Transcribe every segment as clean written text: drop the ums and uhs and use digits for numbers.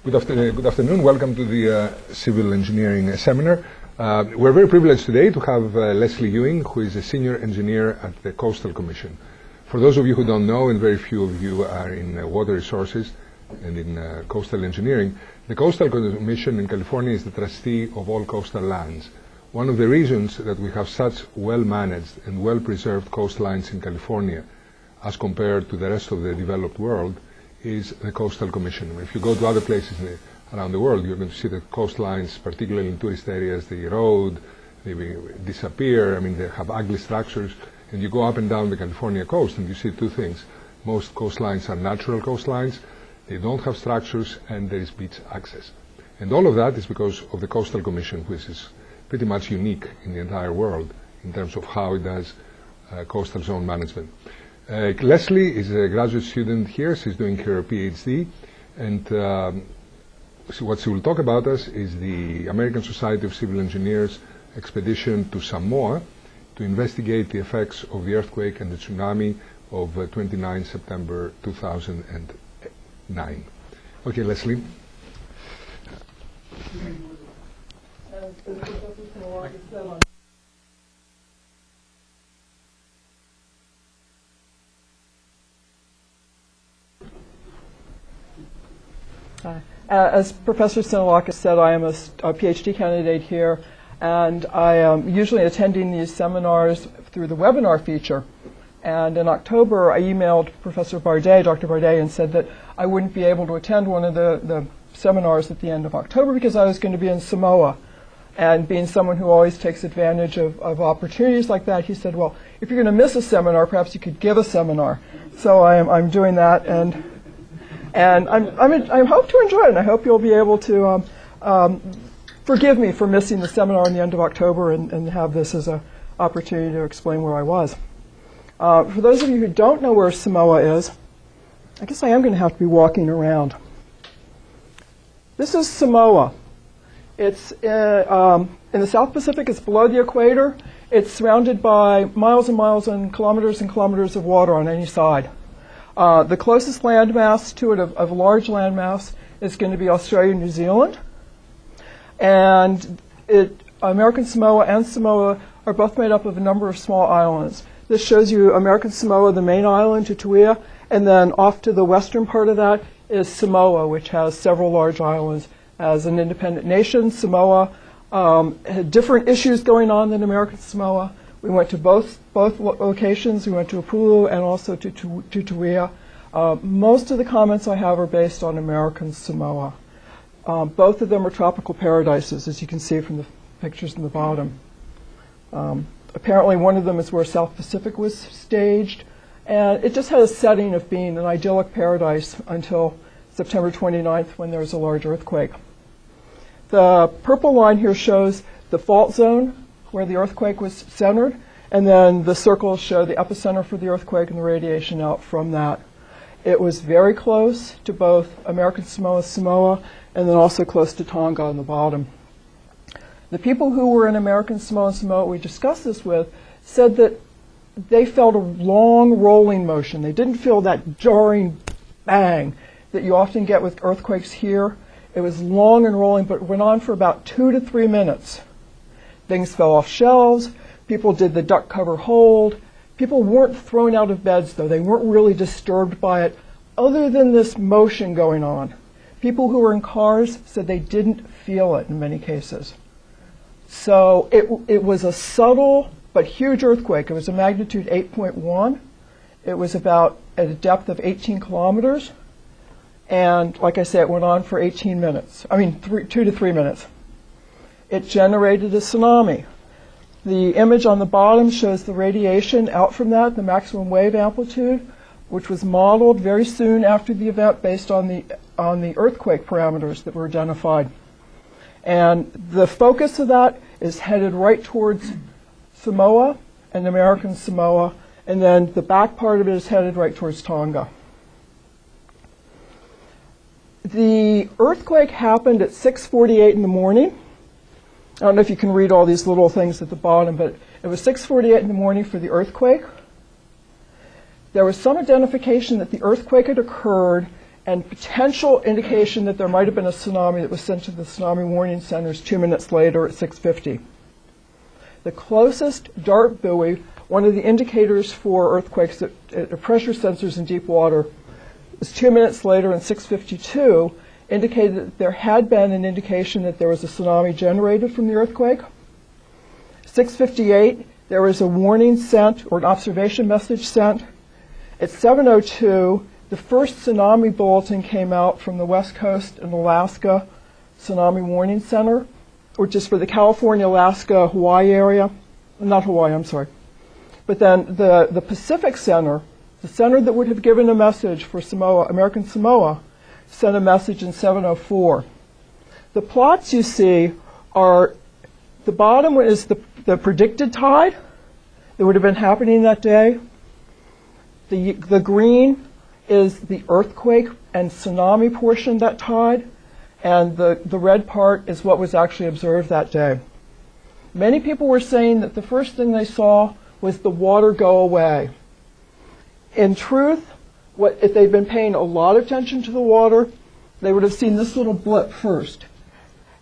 Good afternoon. Welcome to the Civil Engineering Seminar. We're very privileged today to have Lesley Ewing, who is a senior engineer at the Coastal Commission. For those of you who don't know, and very few of you are in water resources and in coastal engineering, the Coastal Commission in California is the trustee of all coastal lands. One of the reasons that we have such well-managed and well-preserved coastlines in California as compared to the rest of the developed world is the Coastal Commission. If you go to other places around the world, you're going to see the coastlines, particularly in tourist areas, they erode, they disappear, they have ugly structures. And you go up and down the California coast and you see two things. Most coastlines are natural coastlines, they don't have structures, and there is beach access. And all of that is because of the Coastal Commission, which is pretty much unique in the entire world in terms of how it does coastal zone management. Lesley is a graduate student here. She's doing her PhD, and what she will talk about us is the American Society of Civil Engineers expedition to Samoa to investigate the effects of the earthquake and the tsunami of 29 September 2009. Okay, Lesley. As Professor Sinolakis said, I am a PhD candidate here, and I am usually attending these seminars through the webinar feature. And in October, I emailed Professor Bardet, Dr. Bardet, and said that I wouldn't be able to attend one of the seminars at the end of October because I was going to be in Samoa. And being someone who always takes advantage of opportunities like that, he said, well, if you're going to miss a seminar, perhaps you could give a seminar. So I'm doing that, and I hope to enjoy it, and I hope you'll be able to forgive me for missing the seminar in the end of October and have this as an opportunity to explain where I was. For those of you who don't know where Samoa is, I guess I am going to have to be walking around. This is Samoa. It's in the South Pacific. It's below the equator. It's surrounded by miles and miles and kilometers of water on any side. The closest landmass to it of large landmass is going to be Australia and New Zealand. And American Samoa and Samoa are both made up of a number of small islands. This shows you American Samoa, the main island, Tutuia, and then off to the western part of that is Samoa, which has several large islands. As an independent nation, Samoa had different issues going on than American Samoa. We went to both locations. We went to Upolu and also to Tutuia. Most of the comments I have are based on American Samoa. Both of them are tropical paradises, as you can see from the pictures in the bottom. Apparently one of them is where South Pacific was staged, and it just had a setting of being an idyllic paradise until September 29th when there was a large earthquake. The purple line here shows the fault zone where the earthquake was centered, and then the circles show the epicenter for the earthquake and the radiation out from that. It was very close to both American Samoa, and then also close to Tonga on the bottom. The people who were in American Samoa, we discussed this with, said that they felt a long rolling motion. They didn't feel that jarring bang that you often get with earthquakes here. It was long and rolling, but it went on for about 2 to 3 minutes. Things fell off shelves. People did the duck cover hold. People weren't thrown out of beds, though. They weren't really disturbed by it, other than this motion going on. People who were in cars said they didn't feel it in many cases. So it was a subtle but huge earthquake. It was a magnitude 8.1. It was about at a depth of 18 kilometers. And like I said, it went on for 2 to 3 minutes. It generated a tsunami. The image on the bottom shows the radiation out from that, the maximum wave amplitude, which was modeled very soon after the event based on the earthquake parameters that were identified. And the focus of that is headed right towards Samoa and American Samoa, and then the back part of it is headed right towards Tonga. The earthquake happened at 6:48 in the morning. I don't know if you can read all these little things at the bottom, but it was 6:48 in the morning for the earthquake. There was some identification that the earthquake had occurred and potential indication that there might have been a tsunami that was sent to the tsunami warning centers 2 minutes later at 6:50. The closest dart buoy, one of the indicators for earthquakes at pressure sensors in deep water, was 2 minutes later in 6:52, indicated that there had been an indication that there was a tsunami generated from the earthquake. 6:58, there was a warning sent or an observation message sent. At 7:02, the first tsunami bulletin came out from the West Coast and Alaska Tsunami Warning Center, which is for the California, Alaska, Hawaii area. Not Hawaii, I'm sorry. But then the Pacific Center, the center that would have given a message for Samoa, American Samoa, sent a message in 7:04. The plots you see are, the bottom is the predicted tide that would have been happening that day. The green is the earthquake and tsunami portion of that tide, and the red part is what was actually observed that day. Many people were saying that the first thing they saw was the water go away. In truth, if they'd been paying a lot of attention to the water, they would have seen this little blip first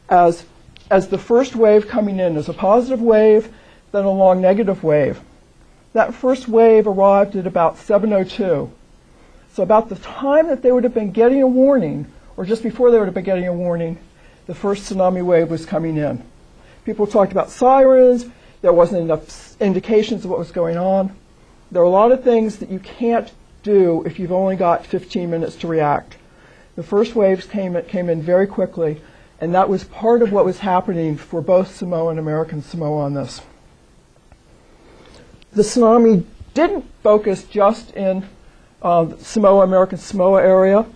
as the first wave coming in as a positive wave, then a long negative wave. That first wave arrived at about 7:02. So about the time that they would have been getting a warning, or just before they would have been getting a warning, the first tsunami wave was coming in. People talked about sirens. There wasn't enough indications of what was going on. There are a lot of things that you can't do if you've only got 15 minutes to react. The first waves came in very quickly, and that was part of what was happening for both Samoa and American Samoa on this. The tsunami didn't focus just in Samoa, American Samoa area.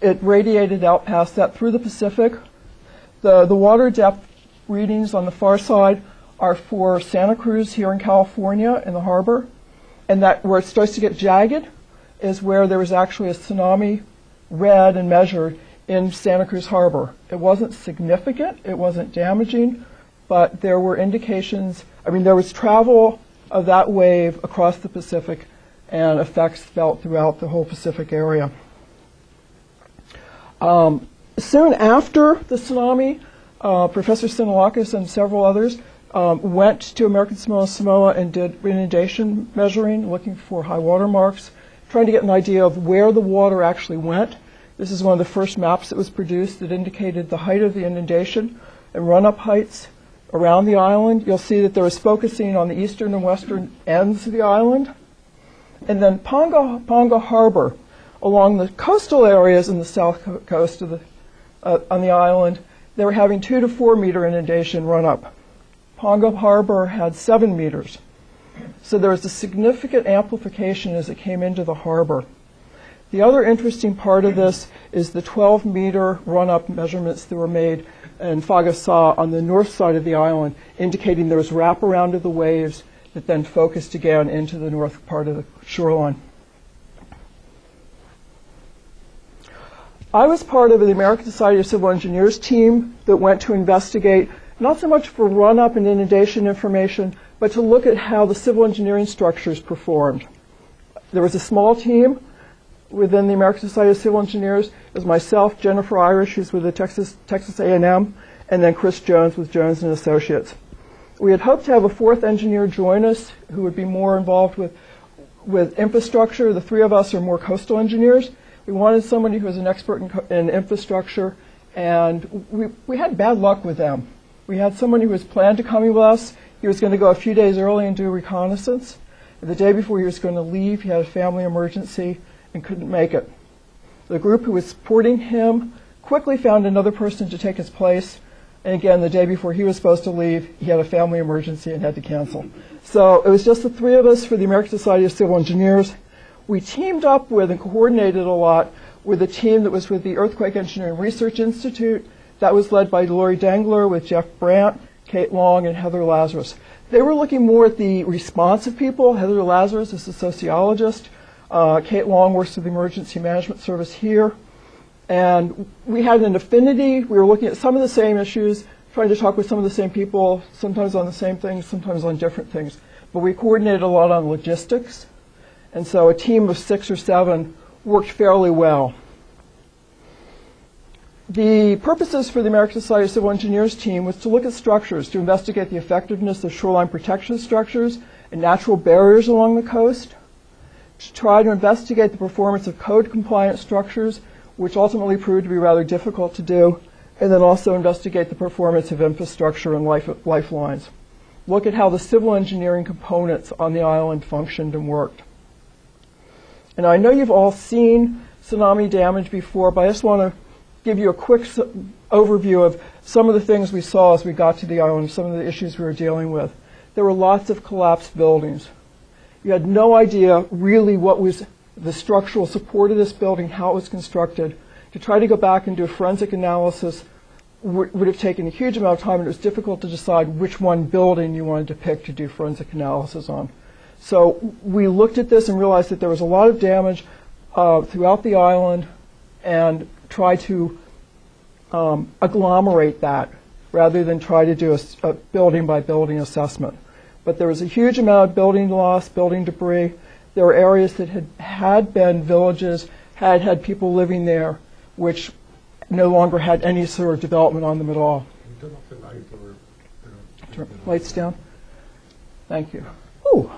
It radiated out past that through the Pacific. The water depth readings on the far side are for Santa Cruz here in California in the harbor, and that where it starts to get jagged is where there was actually a tsunami read and measured in Santa Cruz Harbor. It wasn't significant, it wasn't damaging, but there were indications. I mean, there was travel of that wave across the Pacific and effects felt throughout the whole Pacific area. Soon after the tsunami, Professor Sinolakis and several others went to American Samoa and did inundation measuring, looking for high water marks, trying to get an idea of where the water actually went. This is one of the first maps that was produced that indicated the height of the inundation and run-up heights around the island. You'll see that there was focusing on the eastern and western ends of the island. And then Pongo Harbor, along the coastal areas in the south coast of on the island, they were having 2 to 4 meter inundation run-up. Pongo Harbor had 7 meters. So there was a significant amplification as it came into the harbor. The other interesting part of this is the 12-meter run-up measurements that were made in Fagasaw on the north side of the island, indicating there was wraparound of the waves that then focused again into the north part of the shoreline. I was part of the American Society of Civil Engineers team that went to investigate, not so much for run-up and inundation information, but to look at how the civil engineering structures performed. There was a small team within the American Society of Civil Engineers. It was myself, Jennifer Irish, who's with the Texas A&M, and then Chris Jones with Jones and Associates. We had hoped to have a fourth engineer join us who would be more involved with infrastructure. The three of us are more coastal engineers. We wanted somebody who was an expert in infrastructure, and we had bad luck with them. We had someone who was planned to come with us. He was going to go a few days early and do reconnaissance. The day before he was going to leave, he had a family emergency and couldn't make it. The group who was supporting him quickly found another person to take his place. And again, the day before he was supposed to leave, he had a family emergency and had to cancel. So it was just the three of us for the American Society of Civil Engineers. We teamed up with and coordinated a lot with a team that was with the Earthquake Engineering Research Institute. That was led by Lori Dengler with Jeff Brandt, Kate Long, and Heather Lazarus. They were looking more at the response of people. Heather Lazarus is a sociologist. Kate Long works with the Emergency Management Service here. And we had an affinity. We were looking at some of the same issues, trying to talk with some of the same people, sometimes on the same things, sometimes on different things. But we coordinated a lot on logistics. And so a team of 6 or 7 worked fairly well. The purposes for the American Society of Civil Engineers team was to look at structures, to investigate the effectiveness of shoreline protection structures and natural barriers along the coast, to try to investigate the performance of code-compliant structures, which ultimately proved to be rather difficult to do, and then also investigate the performance of infrastructure and lifelines. Look at how the civil engineering components on the island functioned and worked. And I know you've all seen tsunami damage before, but I just want to give you a quick overview of some of the things we saw as we got to the island, some of the issues we were dealing with. There were lots of collapsed buildings. You had no idea really what was the structural support of this building, how it was constructed. To try to go back and do a forensic analysis would have taken a huge amount of time, and it was difficult to decide which one building you wanted to pick to do forensic analysis on. So we looked at this and realized that there was a lot of damage throughout the island and try to agglomerate that rather than try to do a building by building assessment. But there was a huge amount of building loss, building debris. There were areas that had been villages, had people living there, which no longer had any sort of development on them at all. Turn off the light or turn the lights down. Thank you. Ooh,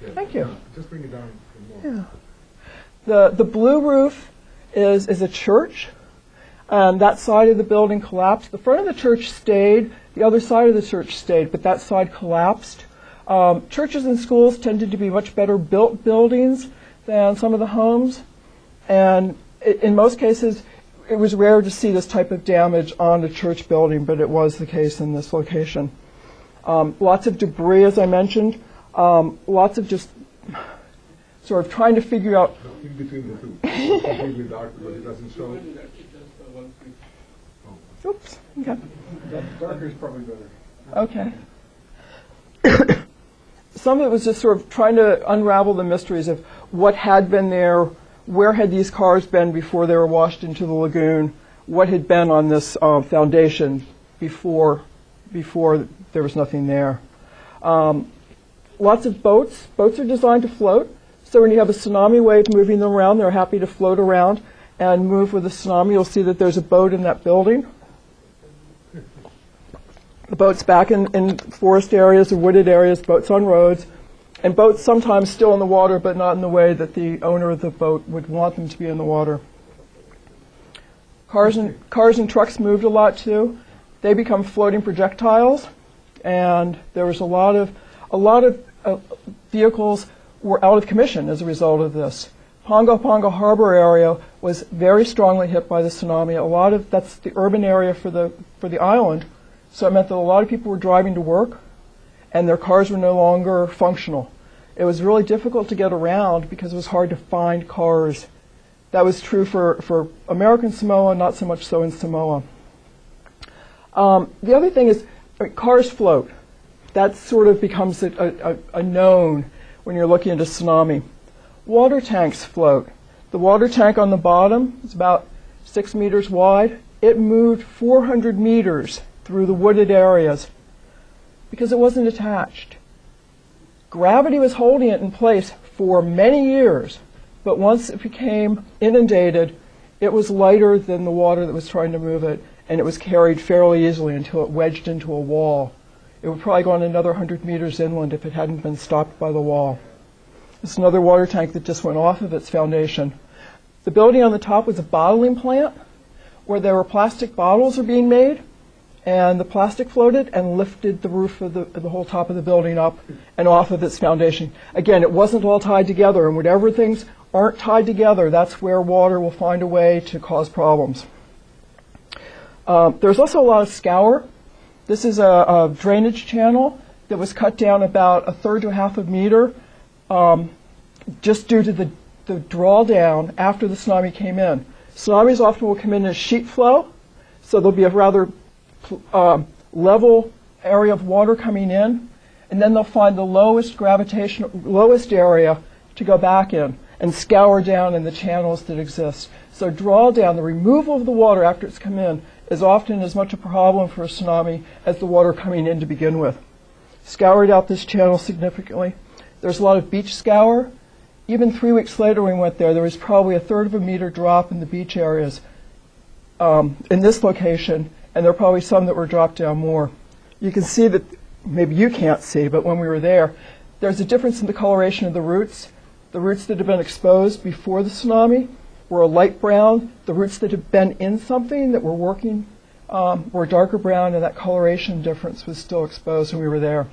yeah. Thank you. Just bring it down more. Yeah. The blue roof is a church. That side of the building collapsed. The front of the church stayed. The other side of the church stayed, but that side collapsed. Churches and schools tended to be much better built buildings than some of the homes. And in most cases, it was rare to see this type of damage on a church building, but it was the case in this location. Lots of debris, as I mentioned. Lots of just sort of trying to figure out. In between the two. It's completely dark, but it doesn't show. Oops. Okay. Darker is probably better. Okay. Some of it was just sort of trying to unravel the mysteries of what had been there, where had these cars been before they were washed into the lagoon, what had been on this foundation before there was nothing there. Lots of boats. Boats are designed to float. So when you have a tsunami wave moving them around, they're happy to float around and move with the tsunami. You'll see that there's a boat in that building. The boats back in forest areas or wooded areas, boats on roads, and boats sometimes still in the water, but not in the way that the owner of the boat would want them to be in the water. Cars and trucks moved a lot too. They become floating projectiles, and there was a lot of vehicles were out of commission as a result of this. Pongo Harbor area was very strongly hit by the tsunami. That's the urban area for the island. So it meant that a lot of people were driving to work and their cars were no longer functional. It was really difficult to get around because it was hard to find cars. That was true for American Samoa, not so much so in Samoa. The other thing is, cars float. That sort of becomes a known when you're looking at a tsunami. Water tanks float. The water tank on the bottom is about 6 meters wide. It moved 400 meters through the wooded areas because it wasn't attached. Gravity was holding it in place for many years, but once it became inundated, it was lighter than the water that was trying to move it, and it was carried fairly easily until it wedged into a wall. It would probably go on another 100 meters inland if it hadn't been stopped by the wall. This is another water tank that just went off of its foundation. The building on the top was a bottling plant where there were plastic bottles were being made, and the plastic floated and lifted the roof of the whole top of the building up and off of its foundation. Again, it wasn't all tied together, and whatever things aren't tied together, that's where water will find a way to cause problems. There's also a lot of scour. This is a drainage channel that was cut down about 1/3 to 1/2 meter just due to the drawdown after the tsunami came in. Tsunamis often will come in as sheet flow, so there'll be a rather level area of water coming in, and then they'll find the lowest area to go back in and scour down in the channels that exist. So drawdown, the removal of the water after it's come in, is often as much a problem for a tsunami as the water coming in to begin with. Scoured out this channel significantly. There's a lot of beach scour. even 3 weeks later when we went there, there was probably a third of a meter drop in the beach areas in this location, and there are probably some that were dropped down more. You can see that, maybe you can't see, but when we were there, there's a difference in the coloration of the roots. The roots that have been exposed before the tsunami were a light brown. The roots that have been in something that were working were darker brown, and that coloration difference was still exposed when we were there.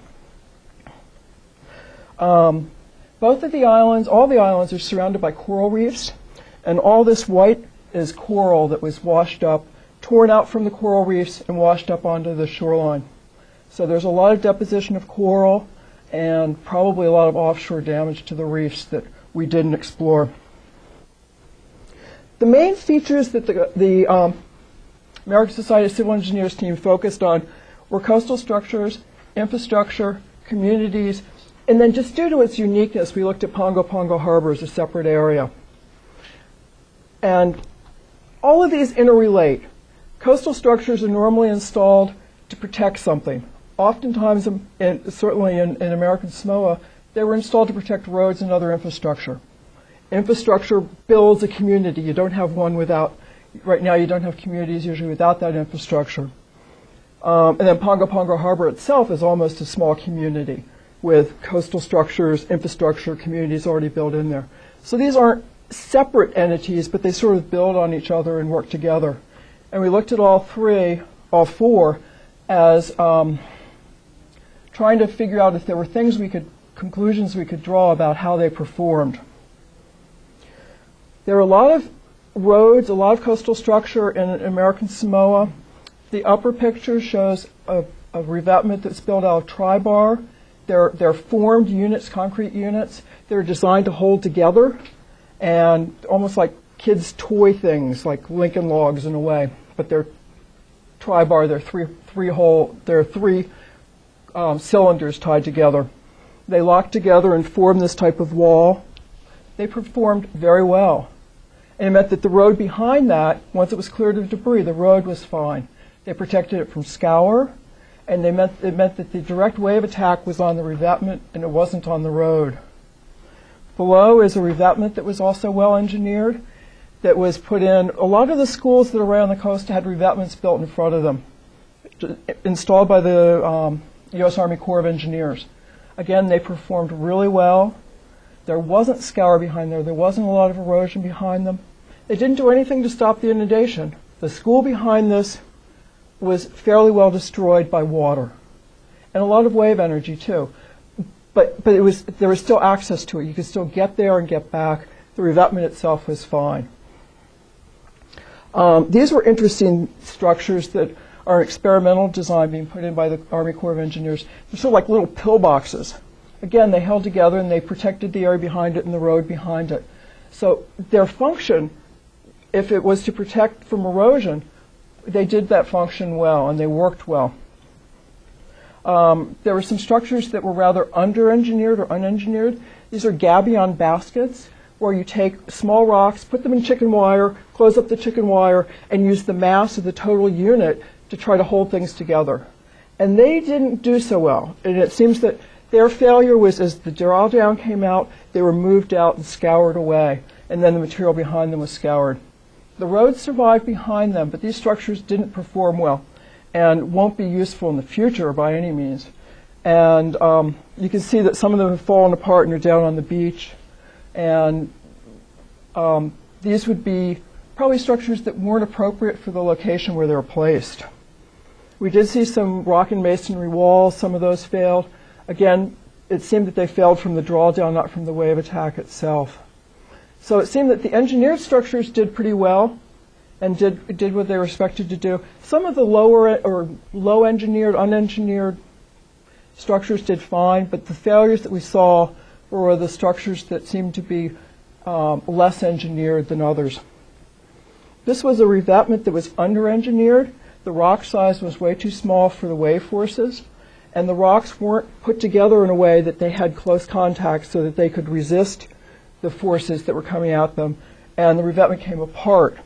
Both of the islands, all the islands are surrounded by coral reefs, and all this white is coral that was washed up, torn out from the coral reefs and washed up onto the shoreline. So there's a lot of deposition of coral and probably a lot of offshore damage to the reefs that we didn't explore. The main features that the American Society of Civil Engineers team focused on were coastal structures, infrastructure, communities, and then just due to its uniqueness, we looked at Pongo Harbor as a separate area. And all of these interrelate. Coastal structures are normally installed to protect something. Oftentimes, certainly in American Samoa, they were installed to protect roads and other infrastructure. Infrastructure builds a community. You don't have one without, right now you don't have communities usually without that infrastructure. And then Pongo Harbor itself is almost a small community with coastal structures, infrastructure, communities already built in there. So these aren't separate entities, but they sort of build on each other and work together. And we looked at all four, as trying to figure out if there were conclusions we could draw about how they performed. There are a lot of roads, a lot of coastal structure in American Samoa. The upper picture shows a revetment that's built out of tri-bar. They're formed units, concrete units. They're designed to hold together and almost like kids' toy things, like Lincoln logs in a way. But they're tri-bar. They're three cylinders tied together. They lock together and form this type of wall. They performed very well. And it meant that the road behind that, once it was cleared of debris, the road was fine. They protected it from scour, and it meant that the direct wave attack was on the revetment and it wasn't on the road. Below is a revetment that was also well engineered, that was put in. A lot of the schools that are around the coast had revetments built in front of them, installed by the U.S. Army Corps of Engineers. Again, they performed really well. There wasn't scour behind there. There wasn't a lot of erosion behind them. They didn't do anything to stop the inundation. The school behind this was fairly well destroyed by water, and a lot of wave energy too. But there was still access to it. You could still get there and get back. The revetment itself was fine. These were interesting structures that are experimental design being put in by the Army Corps of Engineers. They're sort of like little pillboxes. Again, they held together and they protected the area behind it and the road behind it. So their function, if it was to protect from erosion, they did that function well and they worked well. There were some structures that were rather under-engineered or unengineered. These are Gabion baskets, where you take small rocks, put them in chicken wire, close up the chicken wire, and use the mass of the total unit to try to hold things together. And they didn't do so well. And it seems that their failure was, as the drawdown came out, they were moved out and scoured away, and then the material behind them was scoured. The roads survived behind them, but these structures didn't perform well and won't be useful in the future by any means. And you can see that some of them have fallen apart and are down on the beach. And these would be probably structures that weren't appropriate for the location where they were placed. We did see some rock and masonry walls. Some of those failed. Again, it seemed that they failed from the drawdown, not from the wave attack itself. So it seemed that the engineered structures did pretty well and did what they were expected to do. Some of the lower or low engineered, unengineered structures did fine, but the failures that we saw were the structures that seemed to be less engineered than others. This was a revetment that was under-engineered. The rock size was way too small for the wave forces, and the rocks weren't put together in a way that they had close contact so that they could resist the forces that were coming at them, and the revetment came apart.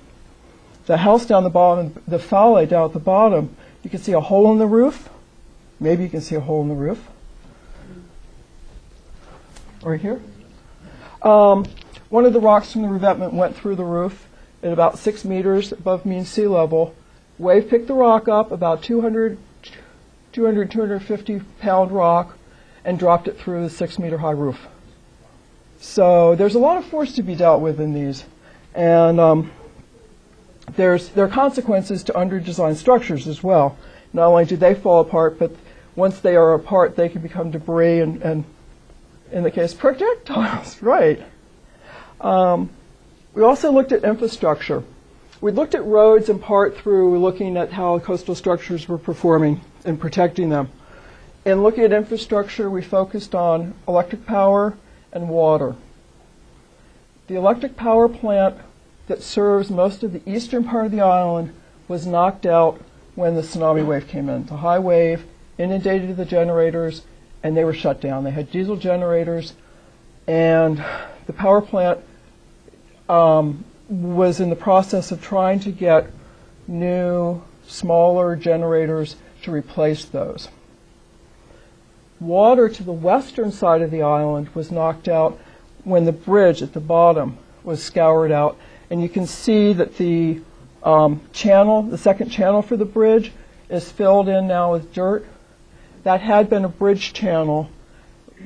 The house down the bottom, the fale down at the bottom, you can see a hole in the roof. Maybe you can see a hole in the roof. Right here. One of the rocks from the revetment went through the roof at about 6 meters above mean sea level. Wave picked the rock up, about 250 pound rock, and dropped it through the 6 meter high roof. So there's a lot of force to be dealt with in these. And there are consequences to under-designed structures as well. Not only do they fall apart, but once they are apart, they can become debris and in the case, projectiles, right. We also looked at infrastructure. We looked at roads in part through looking at how coastal structures were performing and protecting them. In looking at infrastructure, we focused on electric power and water. The electric power plant that serves most of the eastern part of the island was knocked out when the tsunami wave came in. The high wave inundated the generators, and they were shut down. They had diesel generators, and the power plant was in the process of trying to get new, smaller generators to replace those. Water to the western side of the island was knocked out when the bridge at the bottom was scoured out. And you can see that the channel, the second channel for the bridge, is filled in now with dirt. That had been a bridge channel.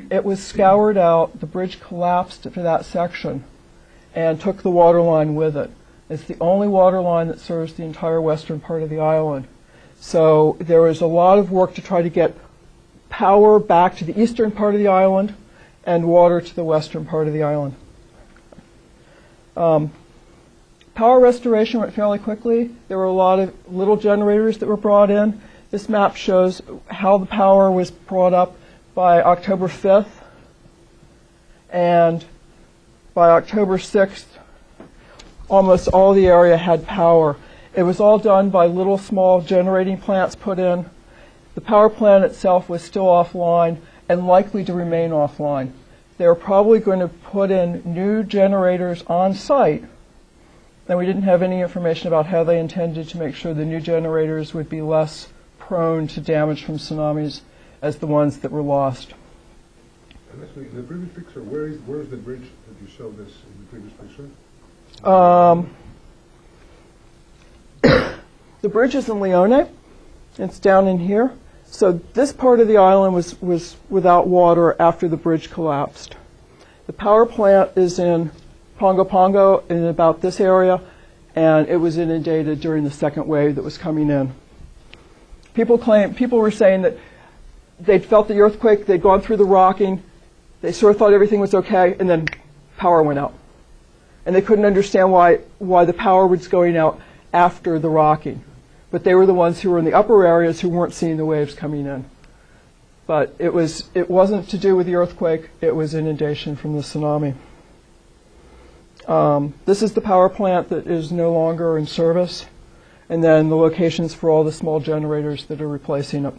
It was scoured out. The bridge collapsed to that section and took the water line with it. It's the only water line that serves the entire western part of the island. So there was a lot of work to try to get power back to the eastern part of the island and water to the western part of the island. Power restoration went fairly quickly. There were a lot of little generators that were brought in. This map shows how the power was brought up by October 5th. And by October 6th, almost all the area had power. It was all done by little small generating plants put in. The power plant itself was still offline and likely to remain offline. They were probably going to put in new generators on site, and we didn't have any information about how they intended to make sure the new generators would be less prone to damage from tsunamis as the ones that were lost. Lesley, in the previous picture, where is the bridge that you showed us in the previous picture? The bridge is in Leone. It's down in here. So this part of the island was without water after the bridge collapsed. The power plant is in Pongo in about this area, and it was inundated during the second wave that was coming in. People were saying that they'd felt the earthquake, they'd gone through the rocking, they sort of thought everything was okay, and then power went out. And they couldn't understand why the power was going out after the rocking. But they were the ones who were in the upper areas who weren't seeing the waves coming in. But it wasn't to do with the earthquake, it was inundation from the tsunami. This is the power plant that is no longer in service, and then the locations for all the small generators that are replacing it.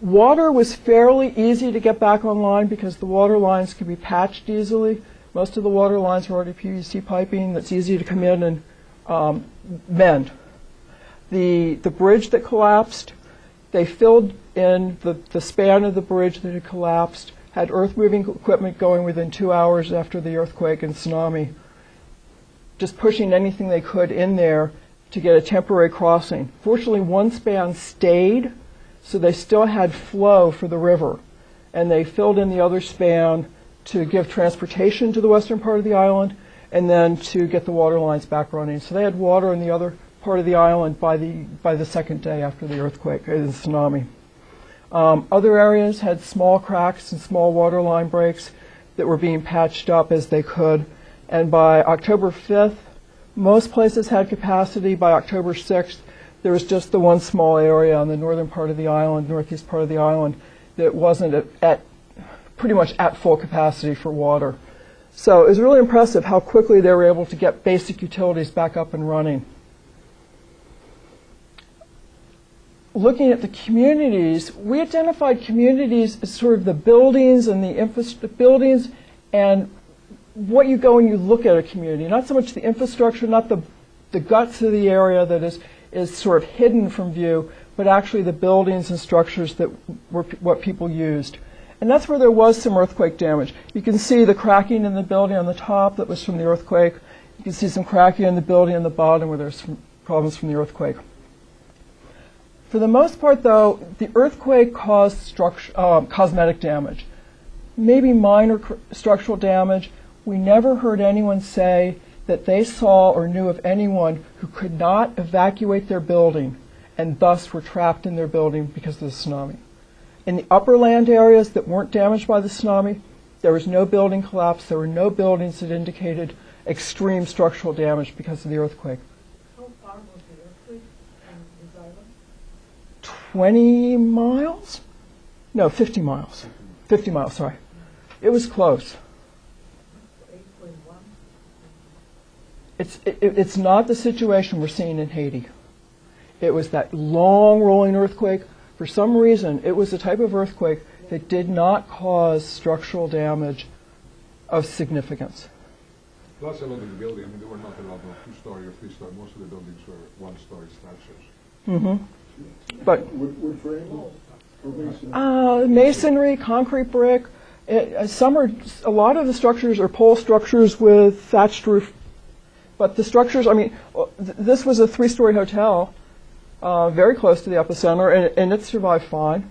Water was fairly easy to get back online because the water lines could be patched easily. Most of the water lines were already PVC piping that's easy to come in and mend. The bridge that collapsed, they filled in the span of the bridge that had collapsed, had earth-moving equipment going within 2 hours after the earthquake and tsunami, just pushing anything they could in there to get a temporary crossing. Fortunately, one span stayed, so they still had flow for the river. And they filled in the other span to give transportation to the western part of the island and then to get the water lines back running. So they had water in the other part of the island by the second day after the earthquake and the tsunami. Other areas had small cracks and small water line breaks that were being patched up as they could. And by October 5th, most places had capacity. By October 6th, there was just the one small area on the northern part of the island, northeast part of the island, that wasn't pretty much at full capacity for water. So it was really impressive how quickly they were able to get basic utilities back up and running. Looking at the communities, we identified communities as sort of the buildings and the buildings and what you go and you look at a community. Not so much the infrastructure, not the guts of the area that is sort of hidden from view, but actually the buildings and structures that were what people used. And that's where there was some earthquake damage. You can see the cracking in the building on the top that was from the earthquake. You can see some cracking in the building on the bottom where there's some problems from the earthquake. For the most part, though, the earthquake caused cosmetic damage, maybe minor structural damage. We never heard anyone say that they saw or knew of anyone who could not evacuate their building and thus were trapped in their building because of the tsunami. In the upper land areas that weren't damaged by the tsunami, there was no building collapse. There were no buildings that indicated extreme structural damage because of the earthquake. How far was the earthquake from this island? 20 miles? No, 50 miles. 50 miles, sorry. It was close. 8.1? It's not the situation we're seeing in Haiti. It was that long rolling earthquake. For some reason, it was a type of earthquake that did not cause structural damage of significance. Plus a lot of the building, I mean, there were not a lot of two-story or three-story. Most of the buildings were one-story structures. Mm-hmm. But Wood frame or masonry? masonry, concrete brick. A lot of the structures are pole structures with thatched roof. But the structures, I mean, this was a three-story hotel, very close to the epicenter, and it survived fine.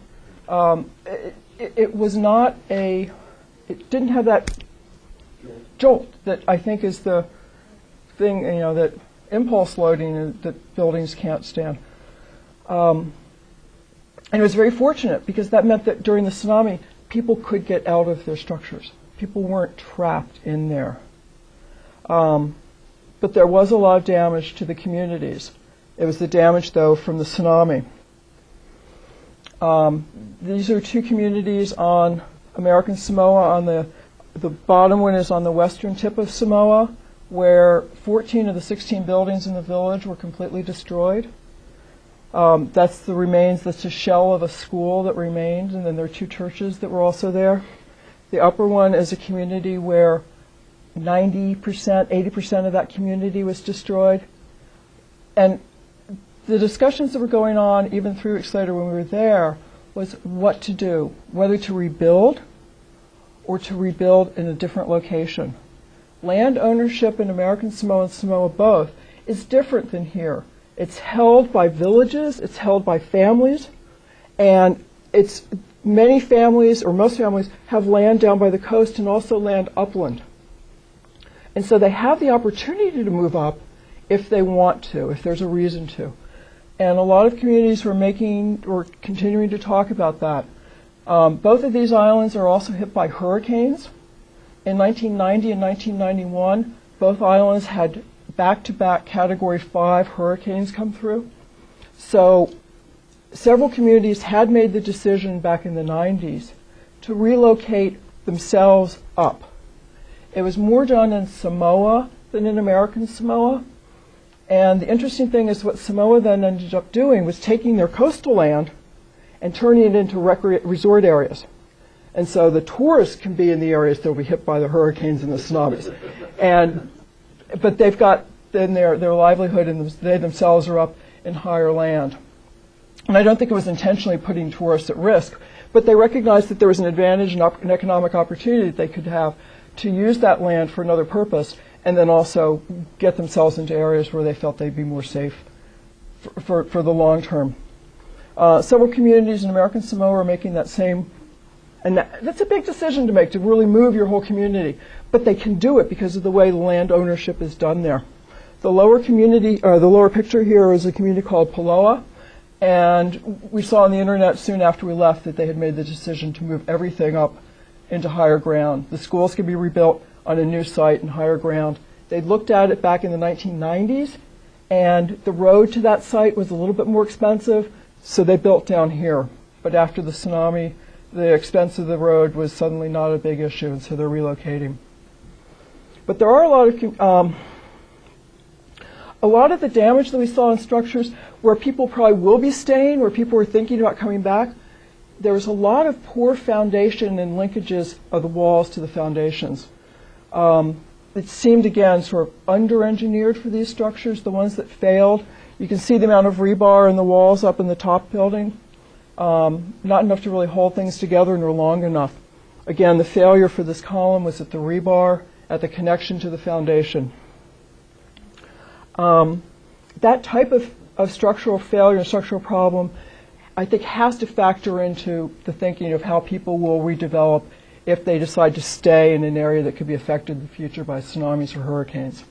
It was not it didn't have that jolt that I think is the thing, that impulse loading that buildings can't stand. And it was very fortunate because that meant that during the tsunami, people could get out of their structures. People weren't trapped in there. But there was a lot of damage to the communities. It was the damage, though, from the tsunami. These are two communities on American Samoa. On the bottom one is on the western tip of Samoa, where 14 of the 16 buildings in the village were completely destroyed. That's the remains, that's a shell of a school that remained, and then there are two churches that were also there. The upper one is a community where 90%, 80% of that community was destroyed. And the discussions that were going on, even 3 weeks later when we were there, was what to do, whether to rebuild or to rebuild in a different location. Land ownership in American Samoa and Samoa both is different than here. It's held by villages, it's held by families, and many families, or most families, have land down by the coast and also land upland. And so they have the opportunity to move up if they want to, if there's a reason to. And a lot of communities were continuing to talk about that. Both of these islands are also hit by hurricanes. In 1990 and 1991, both islands had back-to-back Category 5 hurricanes come through. So several communities had made the decision back in the 90s to relocate themselves up. It was more done in Samoa than in American Samoa. And the interesting thing is what Samoa then ended up doing was taking their coastal land and turning it into resort areas. And so the tourists can be in the areas that will be hit by the hurricanes and the tsunamis. But they've got then their livelihood, and they themselves are up in higher land. And I don't think it was intentionally putting tourists at risk, but they recognized that there was an advantage and an economic opportunity that they could have to use that land for another purpose, and then also get themselves into areas where they felt they'd be more safe for the long term. Several communities in American Samoa are making that same, and that's a big decision to make, to really move your whole community. But they can do it because of the way the land ownership is done there. The lower picture here is a community called Paloa, and we saw on the internet soon after we left that they had made the decision to move everything up into higher ground. The schools could be rebuilt on a new site in higher ground. They looked at it back in the 1990s, and the road to that site was a little bit more expensive, so they built down here. But after the tsunami, the expense of the road was suddenly not a big issue, and so they're relocating. But there are a lot of the damage that we saw in structures where people probably will be staying, where people were thinking about coming back. There was a lot of poor foundation and linkages of the walls to the foundations. It seemed, again, sort of under-engineered for these structures, the ones that failed. You can see the amount of rebar in the walls up in the top building. Not enough to really hold things together, nor long enough. Again, the failure for this column was at the rebar, at the connection to the foundation. That type of structural failure and structural problem, I think, has to factor into the thinking of how people will redevelop if they decide to stay in an area that could be affected in the future by tsunamis or hurricanes.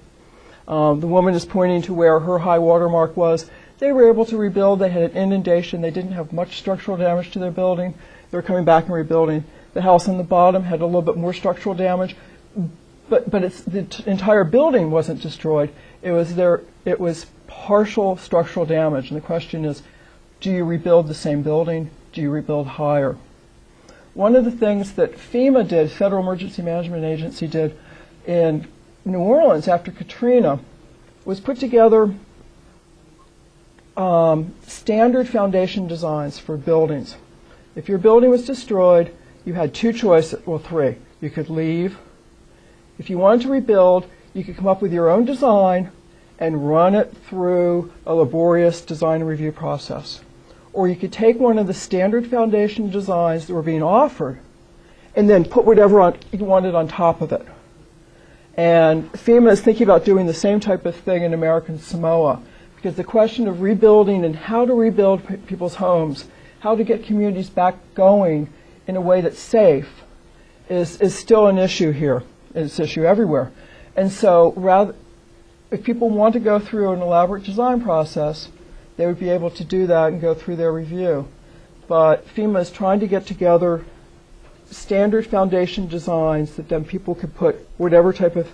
The woman is pointing to where her high water mark was. They were able to rebuild. They had an inundation. They didn't have much structural damage to their building. They were coming back and rebuilding. The house on the bottom had a little bit more structural damage, but the entire building wasn't destroyed. It was partial structural damage. And the question is, do you rebuild the same building? Do you rebuild higher? One of the things that FEMA did, Federal Emergency Management Agency, did in New Orleans after Katrina was put together standard foundation designs for buildings. If your building was destroyed, you had two choices, well, three. You could leave. If you wanted to rebuild, you could come up with your own design and run it through a laborious design and review process. Or you could take one of the standard foundation designs that were being offered and then put whatever you wanted on top of it. And FEMA is thinking about doing the same type of thing in American Samoa, because the question of rebuilding and how to rebuild people's homes, how to get communities back going in a way that's safe is still an issue here. It's an issue everywhere. And so if people want to go through an elaborate design process, they would be able to do that and go through their review. But FEMA is trying to get together standard foundation designs that then people could put whatever type of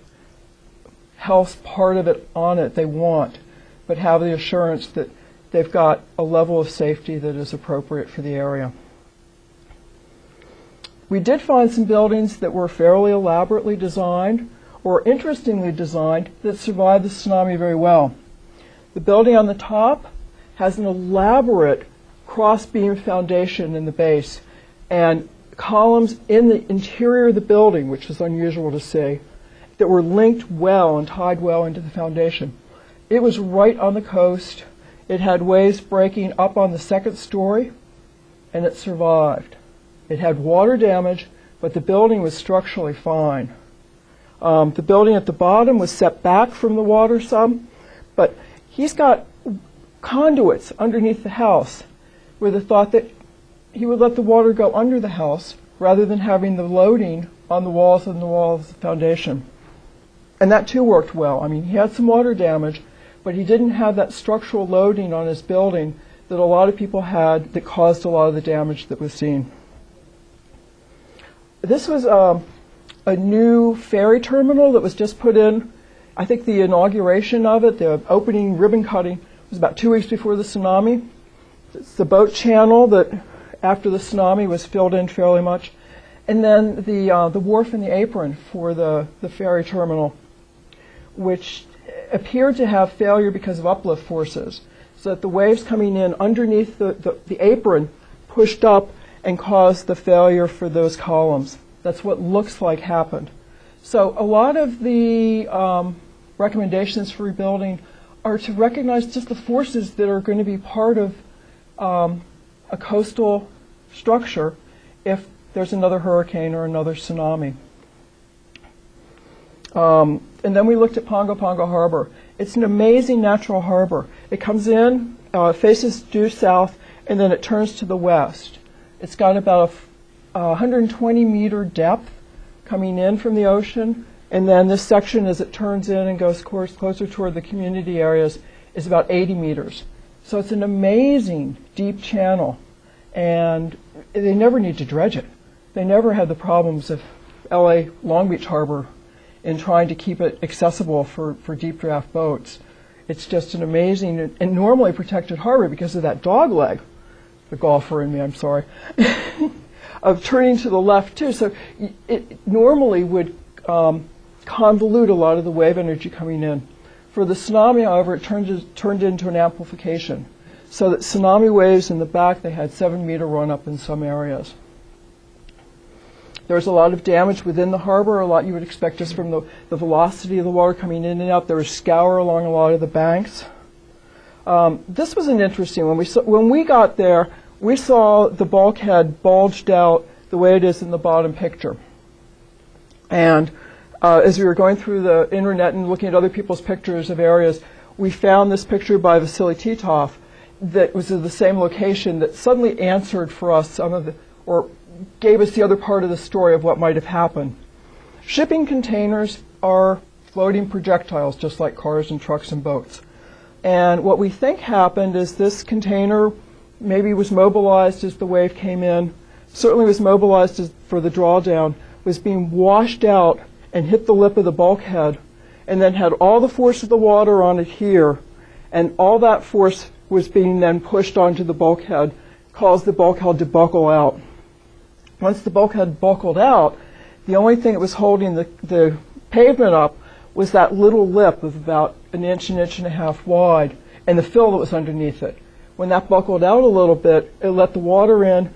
house part of it on it they want, but have the assurance that they've got a level of safety that is appropriate for the area. We did find some buildings that were fairly elaborately designed or interestingly designed that survived the tsunami very well. The building on the top has an elaborate cross-beam foundation in the base and columns in the interior of the building, which is unusual to see, that were linked well and tied well into the foundation. It was right on the coast. It had waves breaking up on the second story, and it survived. It had water damage, but the building was structurally fine. The building at the bottom was set back from the water some, but he's got conduits underneath the house with the thought that he would let the water go under the house rather than having the loading on the walls and the walls of the foundation. And that too worked well. I mean, he had some water damage, but he didn't have that structural loading on his building that a lot of people had that caused a lot of the damage that was seen. This was a new ferry terminal that was just put in. I think the inauguration of it, the opening ribbon cutting, was about 2 weeks before the tsunami. It's the boat channel that after the tsunami was filled in fairly much. And then the wharf and the apron for the ferry terminal, which appeared to have failure because of uplift forces, so that the waves coming in underneath the apron pushed up and caused the failure for those columns. That's what looks like happened. So a lot of the recommendations for rebuilding are to recognize just the forces that are going to be part of a coastal structure if there's another hurricane or another tsunami. And then we looked at Pongo Harbor. It's an amazing natural harbor. It comes in, faces due south, and then it turns to the west. It's got about a 120-meter depth coming in from the ocean, and then this section, as it turns in and goes closer toward the community areas, is about 80 meters. So it's an amazing deep channel, and they never need to dredge it. They never had the problems of LA Long Beach Harbor in trying to keep it accessible for deep draft boats. It's just an amazing and normally protected harbor because of that dog leg, the golfer in me, I'm sorry, of turning to the left too. So it normally would convolute a lot of the wave energy coming in. For the tsunami, however, it turned into an amplification. So that tsunami waves in the back, they had 7-meter run-up in some areas. There was a lot of damage within the harbor, a lot you would expect just from the velocity of the water coming in and out. There was scour along a lot of the banks. This was an interesting one. When we got there, we saw the bulkhead bulged out the way it is in the bottom picture. And as we were going through the internet and looking at other people's pictures of areas, we found this picture by Vasily Titov that was at the same location that suddenly answered for us some of the, or gave us the other part of the story of what might have happened. Shipping containers are floating projectiles, just like cars and trucks and boats. And what we think happened is this container maybe was mobilized as the wave came in, certainly was mobilized for the drawdown, was being washed out and hit the lip of the bulkhead, and then had all the force of the water on it here, and all that force was being then pushed onto the bulkhead, caused the bulkhead to buckle out. Once the bulkhead buckled out, the only thing that was holding the pavement up was that little lip of about an inch and a half wide, and the fill that was underneath it. When that buckled out a little bit, it let the water in.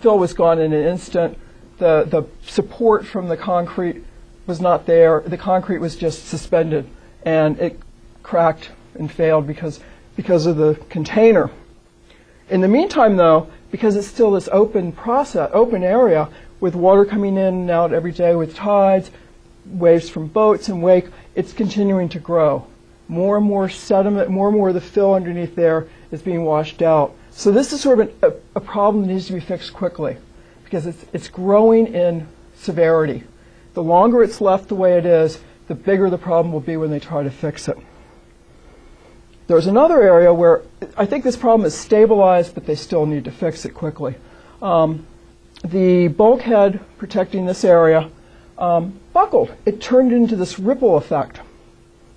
Fill was gone in an instant. The support from the concrete was not there. The concrete was just suspended, and it cracked and failed because of the container. In the meantime, though, because it's still this open area with water coming in and out every day with tides, waves from boats and wake, it's continuing to grow. More and more sediment, more and more of the fill underneath there is being washed out. So this is sort of a problem that needs to be fixed quickly because it's growing in severity. The longer it's left the way it is, the bigger the problem will be when they try to fix it. There's another area where I think this problem is stabilized, but they still need to fix it quickly. The bulkhead protecting this area buckled. It turned into this ripple effect.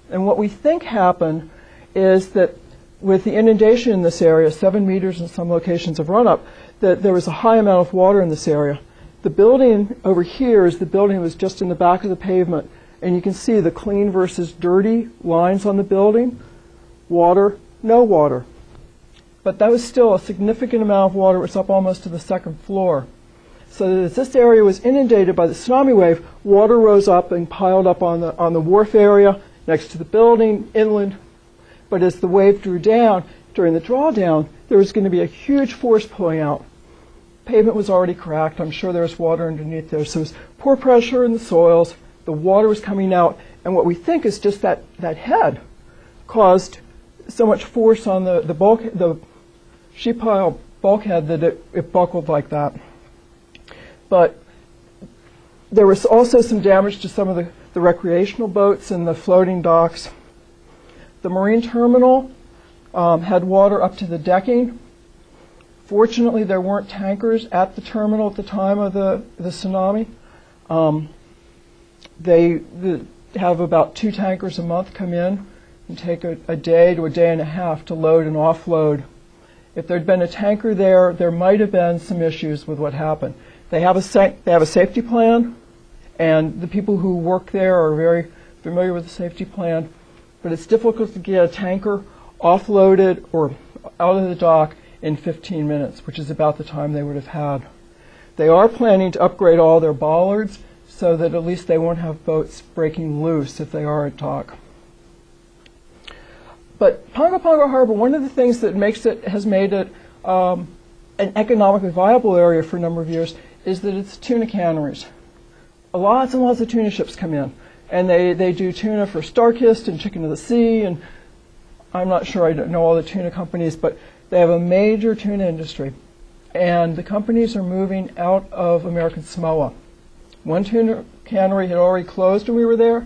And what we think happened is that with the inundation in this area, 7 meters in some locations of run-up, that there was a high amount of water in this area. The building over here is the building that was just in the back of the pavement, and you can see the clean versus dirty lines on the building. Water, no water. But that was still a significant amount of water. It was up almost to the second floor. So that as this area was inundated by the tsunami wave, water rose up and piled up on the wharf area next to the building, inland. But as the wave drew down during the drawdown, there was going to be a huge force pulling out. Pavement was already cracked. I'm sure there was water underneath there. So there was poor pressure in the soils. The water was coming out. And what we think is just that head caused so much force on the sheet pile bulkhead that it buckled like that. But there was also some damage to some of the recreational boats and the floating docks. The marine terminal had water up to the decking. Fortunately, there weren't tankers at the terminal at the time of the tsunami. They have about 2 tankers a month come in and take a day to a day and a half to load and offload. If there'd been a tanker there, there might have been some issues with what happened. They have a safety plan, and the people who work there are very familiar with the safety plan. But it's difficult to get a tanker offloaded or out of the dock in 15 minutes, which is about the time they would have had. They are planning to upgrade all their bollards so that at least they won't have boats breaking loose if they are at dock. But Pongo Harbor, one of the things that has made it an economically viable area for a number of years is that it's tuna canneries. Lots and lots of tuna ships come in, and they do tuna for Starkist and Chicken of the Sea, and I'm not sure, I don't know all the tuna companies, but they have a major tuna industry. And the companies are moving out of American Samoa. One tuna cannery had already closed when we were there.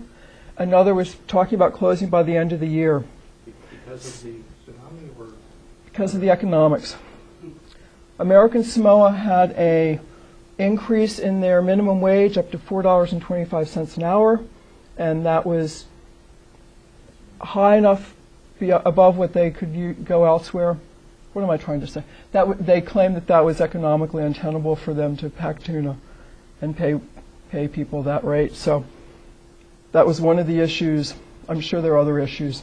Another was talking about closing by the end of the year. Because of the tsunami or? Because of the economics. American Samoa had a increase in their minimum wage up to $4.25 an hour, and that was high enough above what they could go elsewhere. What am I trying to say? They claimed that was economically untenable for them to pack tuna and pay people that rate. So that was one of the issues. I'm sure there are other issues.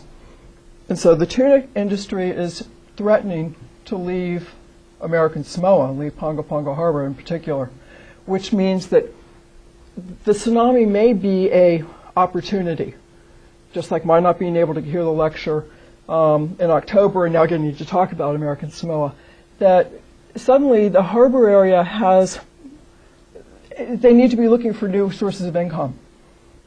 And so the tuna industry is threatening to leave American Samoa, leave Pongo Harbor in particular, which means that the tsunami may be a opportunity, just like my not being able to hear the lecture in October and now getting to talk about American Samoa, that suddenly the harbor area has they need to be looking for new sources of income.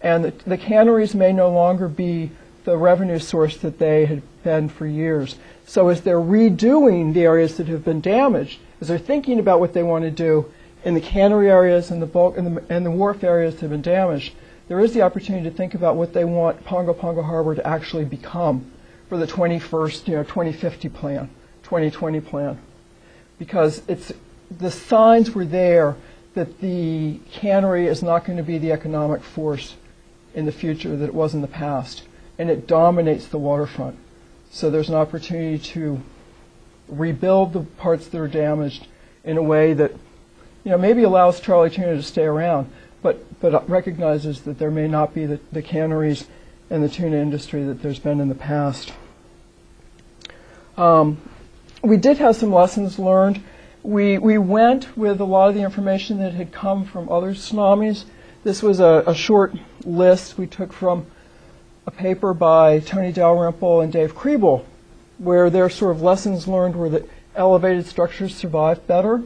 And the canneries may no longer be the revenue source that they had been for years. So as they're redoing the areas that have been damaged, as they're thinking about what they want to do in the cannery areas and the bulk and the wharf areas that have been damaged, there is the opportunity to think about what they want Pongo Harbor to actually become for the 2050 plan, 2020 plan. Because the signs were there that the cannery is not going to be the economic force in the future that it was in the past, and it dominates the waterfront. So there's an opportunity to rebuild the parts that are damaged in a way that, maybe allows Charlie Tuna to stay around, but recognizes that there may not be the canneries and the tuna industry that there's been in the past. We did have some lessons learned. We went with a lot of the information that had come from other tsunamis. This was a short list we took from a paper by Tony Dalrymple and Dave Kriebel, where their sort of lessons learned were that elevated structures survive better.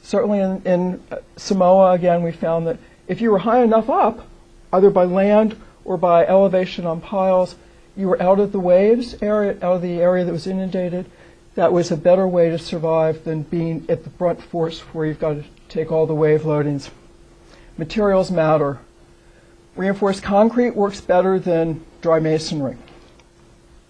Certainly in Samoa, again, we found that if you were high enough up, either by land or by elevation on piles, you were out of the waves area, out of the area that was inundated. That was a better way to survive than being at the brunt force where you've got to take all the wave loadings. Materials matter. Reinforced concrete works better than dry masonry.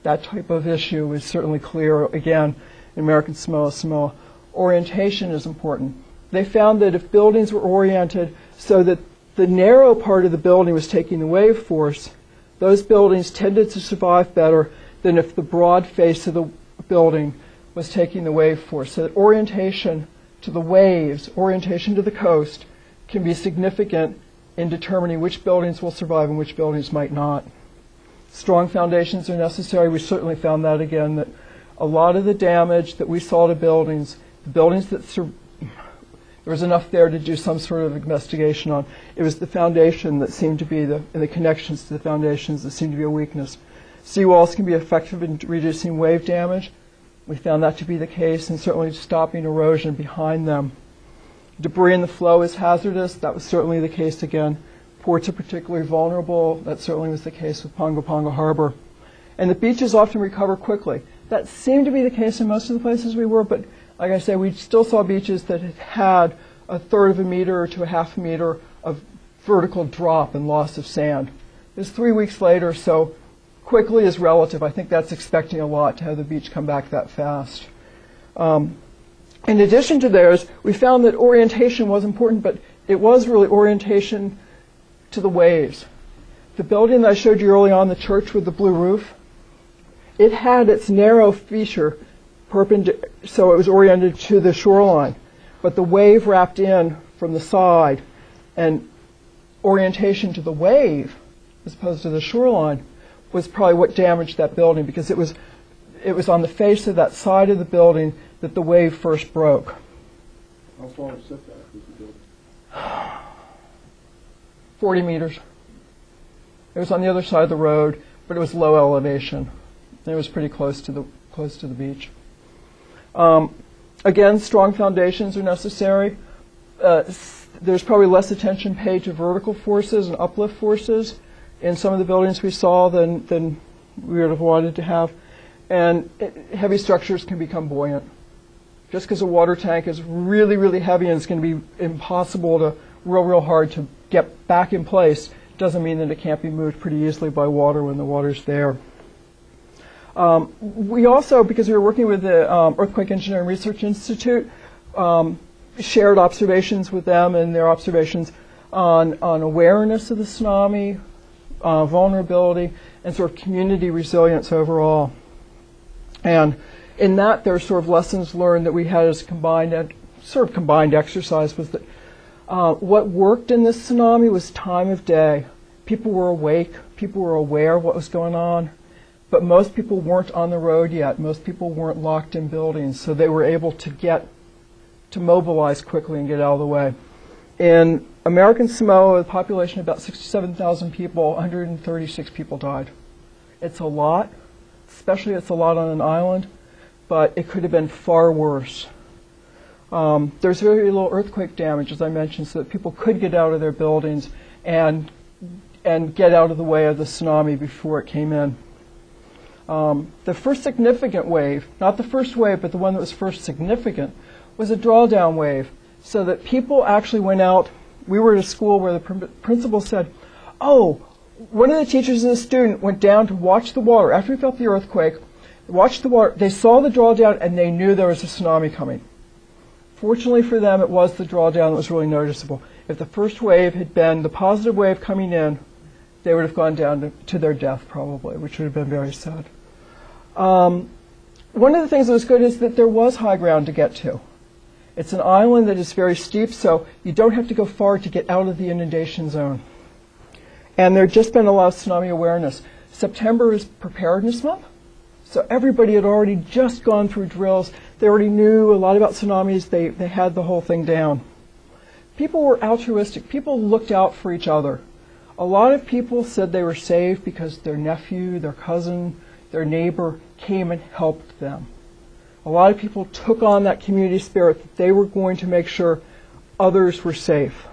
That type of issue is certainly clear, again, in American Samoa. Orientation is important. They found that if buildings were oriented so that the narrow part of the building was taking the wave force, those buildings tended to survive better than if the broad face of the building was taking the wave force. So that orientation to the waves, orientation to the coast, can be significant in determining which buildings will survive and which buildings might not. Strong foundations are necessary. We certainly found that again, that a lot of the damage that we saw to buildings, the buildings that there was enough there to do some sort of investigation on, it was the foundation that seemed to be and the connections to the foundations that seemed to be a weakness. Seawalls can be effective in reducing wave damage. We found that to be the case, and certainly stopping erosion behind them. Debris in the flow is hazardous. That was certainly the case again. Ports are particularly vulnerable. That certainly was the case with Pongo Harbor. And the beaches often recover quickly. That seemed to be the case in most of the places we were, but like I say, we still saw beaches that had a third of a meter to a half a meter of vertical drop and loss of sand. It was 3 weeks later, so quickly is relative. I think that's expecting a lot to have the beach come back that fast. In addition to theirs, we found that orientation was important, but it was really orientation to the waves. The building that I showed you early on, the church with the blue roof, it had its narrow feature perpendicular, so it was oriented to the shoreline, but the wave wrapped in from the side, and orientation to the wave as opposed to the shoreline was probably what damaged that building, because it was on the face of that side of the building that the wave first broke. How far setback was the building? 40 meters. It was on the other side of the road, but it was low elevation. And it was pretty close to the beach. Again, strong foundations are necessary. There's probably less attention paid to vertical forces and uplift forces in some of the buildings we saw than we would have wanted to have. And heavy structures can become buoyant. Just because a water tank is really, really heavy and it's going to be impossible to, real hard to get back in place, doesn't mean that it can't be moved pretty easily by water when the water's there. We also, because we were working with the Earthquake Engineering Research Institute, shared observations with them and their observations on awareness of the tsunami, vulnerability, and sort of community resilience overall. And in that, there are sort of lessons learned that we had as combined exercise was that what worked in this tsunami was time of day. People were awake, people were aware of what was going on, but most people weren't on the road yet. Most people weren't locked in buildings, so they were able to mobilize quickly and get out of the way. In American Samoa, a population of about 67,000 people, 136 people died. It's a lot, especially it's a lot on an island, but it could have been far worse. There's very little earthquake damage, as I mentioned, so that people could get out of their buildings and get out of the way of the tsunami before it came in. The first significant wave, not the first wave, but the one that was first significant, was a drawdown wave, so that people actually went out. We were at a school where the principal said, oh, one of the teachers and a student went down to watch the water. After we felt the earthquake, watched the water, they saw the drawdown and they knew there was a tsunami coming. Fortunately for them, it was the drawdown that was really noticeable. If the first wave had been the positive wave coming in, they would have gone down to their death probably, which would have been very sad. One of the things that was good is that there was high ground to get to. It's an island that is very steep, so you don't have to go far to get out of the inundation zone. And there had just been a lot of tsunami awareness. September is preparedness month, so everybody had already just gone through drills. They already knew a lot about tsunamis. They had the whole thing down. People were altruistic. People looked out for each other. A lot of people said they were saved because their nephew, their cousin, their neighbor came and helped them. A lot of people took on that community spirit that they were going to make sure others were safe.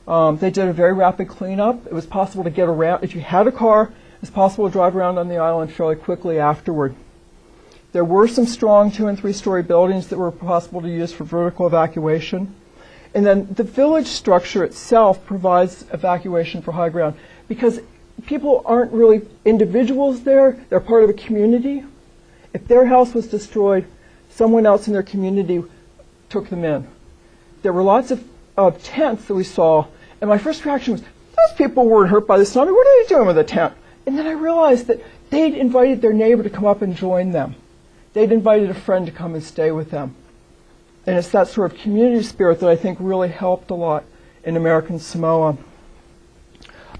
They did a very rapid cleanup. It was possible to get around. If you had a car, it was possible to drive around on the island fairly quickly afterward. There were some strong 2- and 3-story buildings that were possible to use for vertical evacuation. And then the village structure itself provides evacuation for high ground because people aren't really individuals there. They're part of a community. If their house was destroyed, someone else in their community took them in. There were lots of tents that we saw, and my first reaction was, those people weren't hurt by the tsunami. What are they doing with a tent? And then I realized that they'd invited their neighbor to come up and join them. They'd invited a friend to come and stay with them. And it's that sort of community spirit that I think really helped a lot in American Samoa.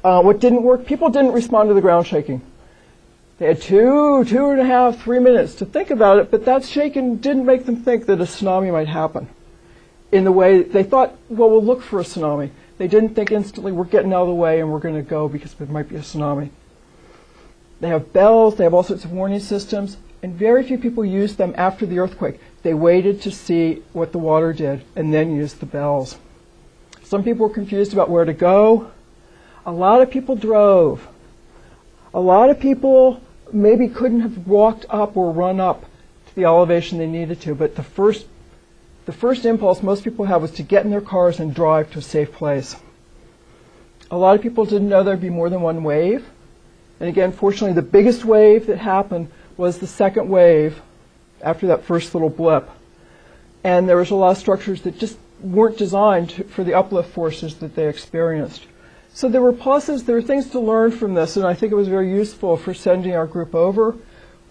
What didn't work, people didn't respond to the ground shaking. They had 2.5, 3 minutes to think about it, but that shaking didn't make them think that a tsunami might happen. In the way they thought, well, we'll look for a tsunami. They didn't think instantly, we're getting out of the way and we're going to go because there might be a tsunami. They have bells, they have all sorts of warning systems, and very few people used them after the earthquake. They waited to see what the water did and then used the bells. Some people were confused about where to go. A lot of people drove. A lot of people maybe couldn't have walked up or run up to the elevation they needed to, but the first impulse most people had was to get in their cars and drive to a safe place. A lot of people didn't know there'd be more than one wave. And again, fortunately, the biggest wave that happened was the second wave after that first little blip. And there was a lot of structures that just weren't designed for the uplift forces that they experienced. So there were pluses, there were things to learn from this, and I think it was very useful for sending our group over.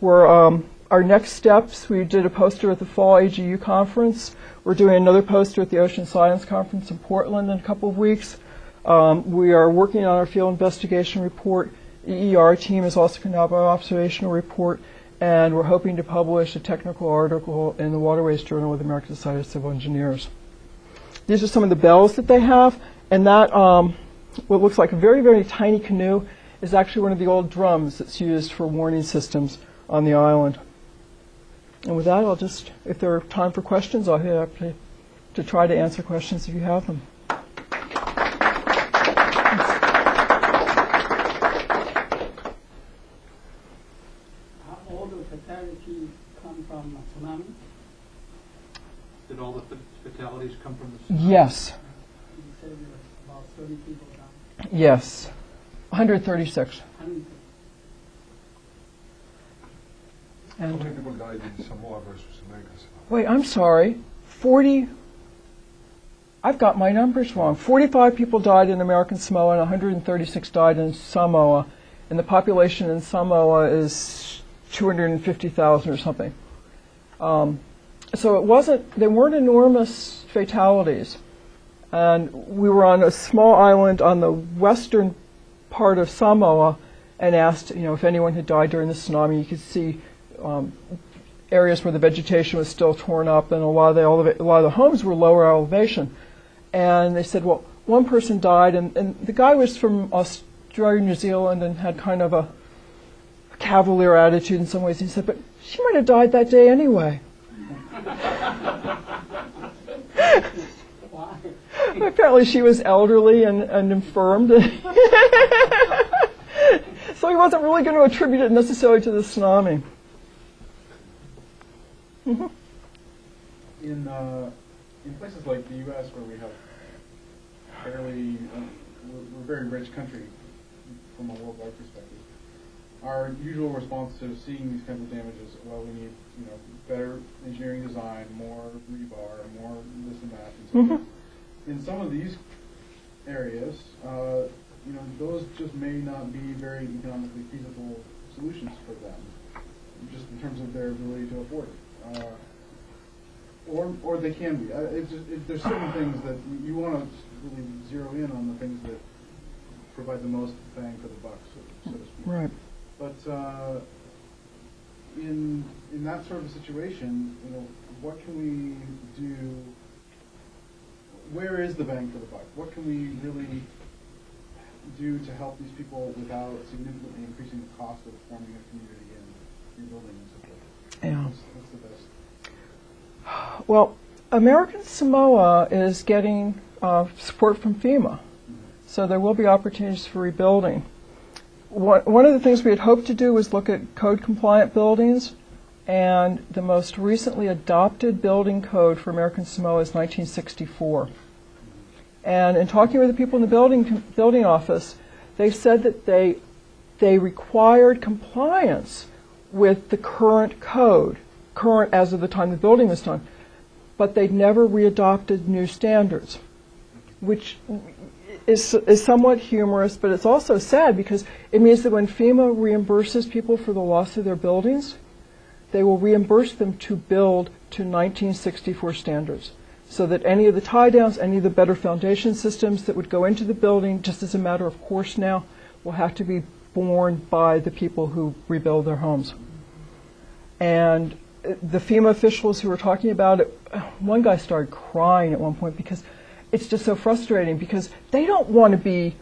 Our next steps, we did a poster at the Fall AGU conference. We're doing another poster at the Ocean Science Conference in Portland in a couple of weeks. We are working on our field investigation report. EER team is also going to have our observational report, and we're hoping to publish a technical article in the Waterways Journal with the American Society of Civil Engineers. These are some of the bells that they have, and that what looks like a very, very tiny canoe is actually one of the old drums that's used for warning systems on the island. And with that, I'll just, if there are time for questions, I'll hit up to try to answer questions if you have them. All the fatalities come from tsunami? Did all the fatalities come from the tsunami? Yes. You said there were about 30 people down. Yes. 136. How And many people died in Samoa versus America? wait, I'm sorry. 40. I've got my numbers wrong. 45 people died in American Samoa and 136 died in Samoa. And the population in Samoa is 250,000 or something. So they weren't enormous fatalities. And we were on a small island on the western part of Samoa and asked, if anyone had died during the tsunami. You could see areas where the vegetation was still torn up, and a lot of the homes were lower elevation. And they said, well, one person died, and the guy was from Australia, New Zealand, and had kind of a cavalier attitude in some ways. He said, but she might have died that day anyway. Why? Apparently she was elderly and infirmed. So he wasn't really going to attribute it necessarily to the tsunami. In places like the U.S. where we have fairly, we're a very rich country from a worldwide perspective, our usual response to seeing these kinds of damages, well, we need, better engineering design, more rebar, more this and that, and so forth. In some of these areas, those just may not be very economically feasible solutions for them, just in terms of their ability to afford it. Or they can be. There's certain things that you want to really zero in on the things that provide the most bang for the buck, so to speak. Right. But in that sort of a situation, what can we do? Where is the bang for the buck? What can we really do to help these people without significantly increasing the cost of forming a community and rebuilding and so forth? Yeah. What's the best? Well, American Samoa is getting support from FEMA, so there will be opportunities for rebuilding. One of the things we had hoped to do was look at code-compliant buildings, and the most recently adopted building code for American Samoa is 1964. And in talking with the people in the building office, they said that they required compliance with the current code, current as of the time the building was done, but they'd never readopted new standards, which is somewhat humorous, but it's also sad because it means that when FEMA reimburses people for the loss of their buildings, they will reimburse them to build to 1964 standards, so that any of the tie downs, any of the better foundation systems that would go into the building, just as a matter of course now, will have to be borne by the people who rebuild their homes. And the FEMA officials who were talking about it, one guy started crying at one point because it's just so frustrating, because they don't want to be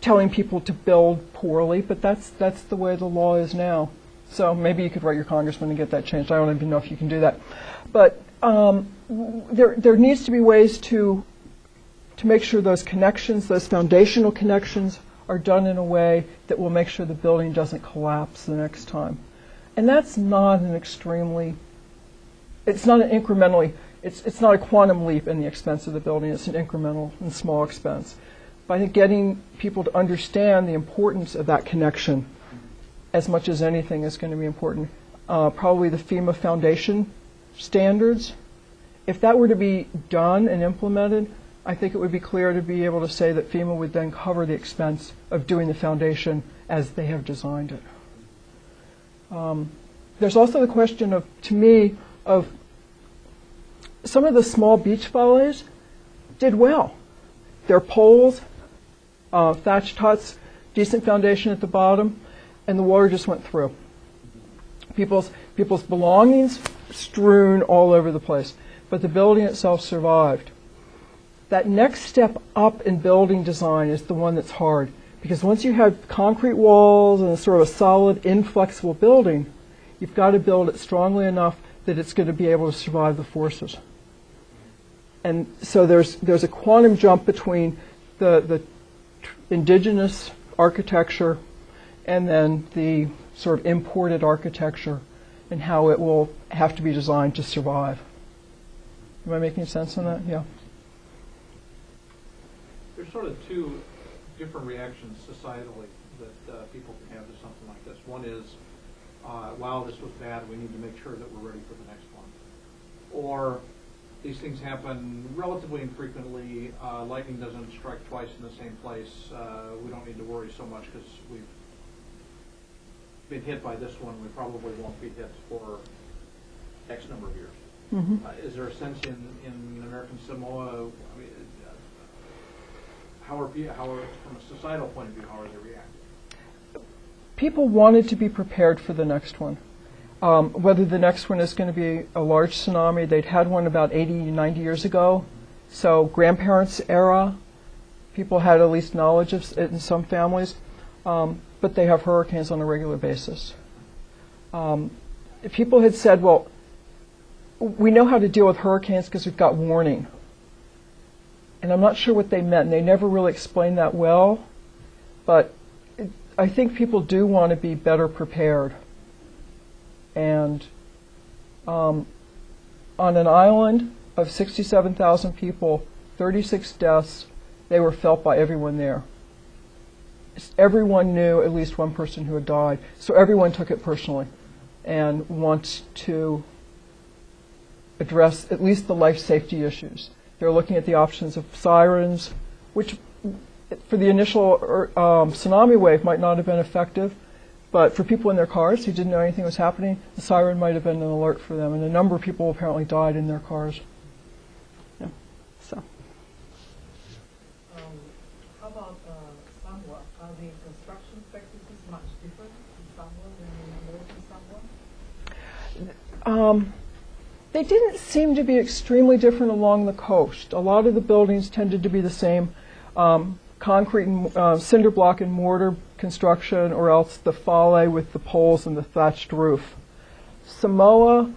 telling people to build poorly, but that's the way the law is now. So maybe you could write your congressman and get that changed. I don't even know if you can do that. But there needs to be ways to make sure those connections, those foundational connections, are done in a way that will make sure the building doesn't collapse the next time. And that's not an extremely, it's not an incrementally, it's not a quantum leap in the expense of the building. It's an incremental and small expense. But I think getting people to understand the importance of that connection as much as anything is going to be important. Probably the FEMA foundation standards. If that were to be done and implemented, I think it would be clear to be able to say that FEMA would then cover the expense of doing the foundation as they have designed it. There's also the question of, to me, of some of the small beach valleys did well. Their poles, thatched huts, decent foundation at the bottom, and the water just went through. People's belongings strewn all over the place, but the building itself survived. That next step up in building design is the one that's hard, because once you have concrete walls and a sort of a solid, inflexible building, you've got to build it strongly enough that it's going to be able to survive the forces. And so there's a quantum jump between the indigenous architecture and then the sort of imported architecture and how it will have to be designed to survive. Am I making sense on that? Yeah. There's sort of two different reactions societally that people can have to something like this. One is, wow, this was bad, we need to make sure that we're ready for the next one. Or these things happen relatively infrequently, lightning doesn't strike twice in the same place, we don't need to worry so much because we've been hit by this one, we probably won't be hit for X number of years. Mm-hmm. Is there a sense in American Samoa, I mean, how are, from a societal point of view, how are they reacting? People wanted to be prepared for the next one. Whether the next one is going to be a large tsunami, they'd had one about 80, 90 years ago. So grandparents' era, people had at least knowledge of it in some families, but they have hurricanes on a regular basis. People had said, well, we know how to deal with hurricanes because we've got warning. and I'm not sure what they meant. And they never really explained that well, but I think people do want to be better prepared. And on an island of 67,000 people, 36 deaths, they were felt by everyone there. Everyone knew at least one person who had died, so everyone took it personally and wants to address at least the life safety issues. They're looking at the options of sirens, which for the initial tsunami wave might not have been effective, but for people in their cars who didn't know anything was happening, the siren might have been an alert for them, and a number of people apparently died in their cars. Yeah. So. How about Samoa? Are the construction practices much different in Samoa than in Samoa? They didn't seem to be extremely different along the coast. A lot of the buildings tended to be the same, concrete and cinder block and mortar construction, or else the fale with the poles and the thatched roof. Samoa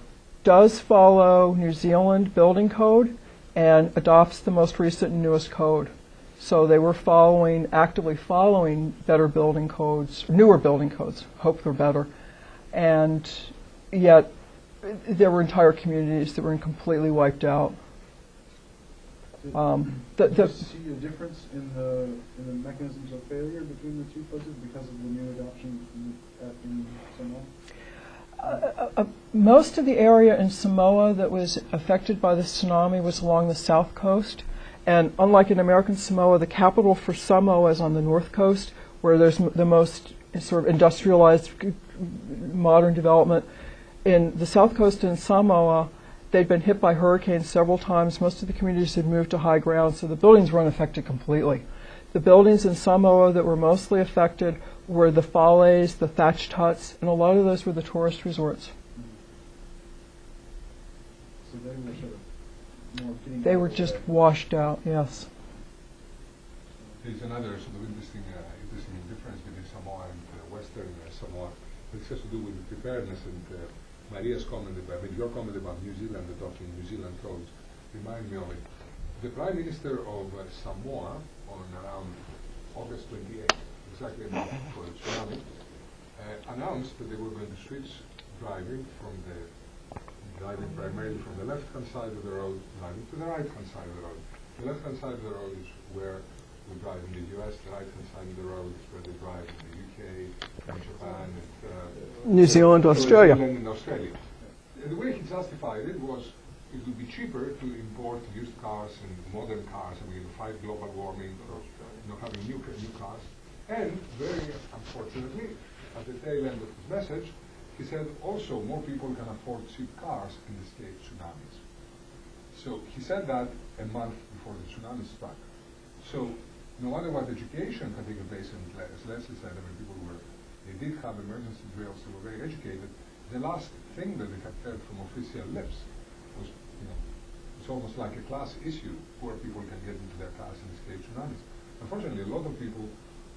does follow New Zealand building code and adopts the most recent and newest code. So they were actively following better building codes, newer building codes, hope they're better. And yet there were entire communities that were completely wiped out. Did you see a difference in the mechanisms of failure between the two places because of the new adoption in Samoa? Most of the area in Samoa that was affected by the tsunami was along the south coast. And unlike in American Samoa, the capital for Samoa is on the north coast, where there's the most sort of industrialized modern development. In the south coast in Samoa, they'd been hit by hurricanes several times. Most of the communities had moved to high ground, so the buildings were unaffected completely. The buildings in Samoa that were mostly affected were the fales, the thatched huts, and a lot of those were the tourist resorts. So they were sort of more getting They were just washed out, yes. There's another sort of interesting difference between Samoa and Western Samoa. It has to do with preparedness, and Maria's comment about, your comment about New Zealand adopting New Zealand codes remind me of it. The Prime Minister of Samoa, on around August 28th, exactly about for the tsunami, announced that they were going to switch driving primarily from the left-hand side of the road, driving to the right-hand side of the road. The left-hand side of the road is where we drive in the US, the right-hand side of the road is where they drive in the UK, in Japan, and New Zealand, Australia. And Australia. And the way he justified it was it would be cheaper to import used cars and modern cars, I mean, fight global warming, or having new cars. And very unfortunately, at the tail end of his message, he said also more people can afford cheap cars in the state tsunamis. So he said that a month before the tsunami struck. So no matter what education can take place, and as Lesley said, I mean, they did have emergency drills, they were very educated. The last thing that they had heard from official lips was, it's almost like a class issue. Poor people can get into their cars and escape tsunamis. Unfortunately, a lot of people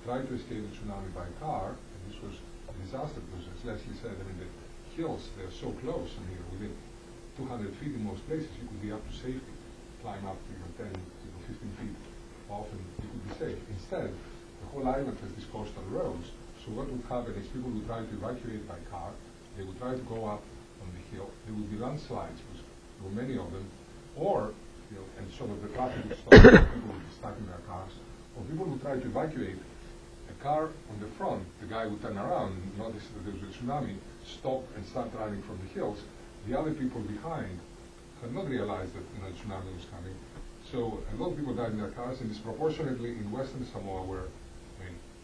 tried to escape the tsunami by car, and this was a disaster because, as Lesley said, I mean, the hills, they're so close, and within 200 feet in most places, you could be up to safety, climb up 10, 15 feet off, and you could be safe. Instead, the whole island has these coastal roads, so what would happen is people would try to evacuate by car, they would try to go up on the hill, there would be landslides, because there were many of them, or, and so the traffic would stop, people would be stuck in their cars, or people would try to evacuate a car on the front, the guy would turn around, notice that there was a tsunami, stop and start driving from the hills. The other people behind had not realized that the tsunami was coming. So a lot of people died in their cars, and disproportionately in Western Samoa, where,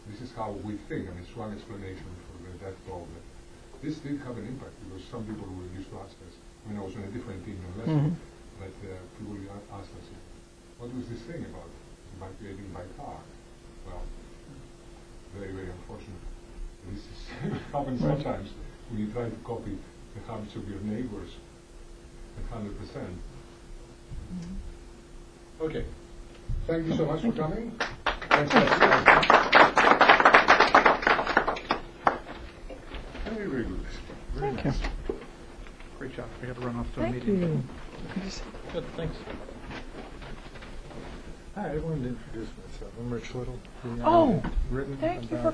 this is how we think, it's one explanation for the death toll. This did have an impact, because some people were used to ask us. I was on a different team than Lesley, but people asked us, what was this thing about evacuating by car? Well, very, very unfortunate. This happens sometimes when you try to copy the habits of your neighbors 100%. Okay. Thank you so much for coming. Thanks, very, very good. Very Thank nice. you. Great job. We got to run off to a Thank meeting. you. Good, thanks. Hi, I wanted to introduce myself. I'm Rich Little. Oh, Written thank you about for